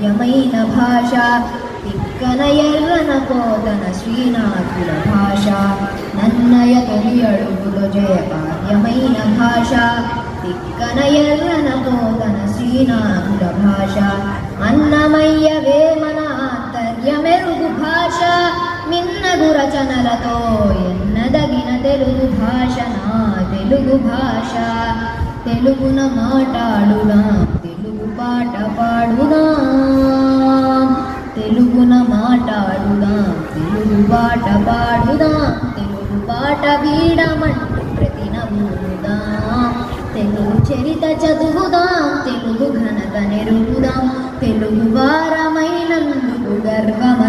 కావ్యమైన భాష తిక్కన ఎర్రన కోతన శ్రీనాథుల భాష నన్నయ తొలి అడుగులో జయ కావ్యమైన భాష తిక్కన ఎర్రన కోతన శ్రీనాథుల భాష అన్నమయ్య వేమన ఆంతర్యమెరుగు భాష మిన్నగు రచనలతో ఎన్నదగిన తెలుగు భాష నా తెలుగు భాష తెలుగున మాట్లాడుదాం తెలుగు పాట పాడుదాం తెలుగున మాట్లాడుదాం తెలుగు పాట పాడుదాం తెలుగు పాట వీడమంటూ ప్రతి నవ్వుదాం తెలుగు చరిత చదువుదాం తెలుగు ఘనత నెరుగుదాం తెలుగు వారమైనందుకు గర్వం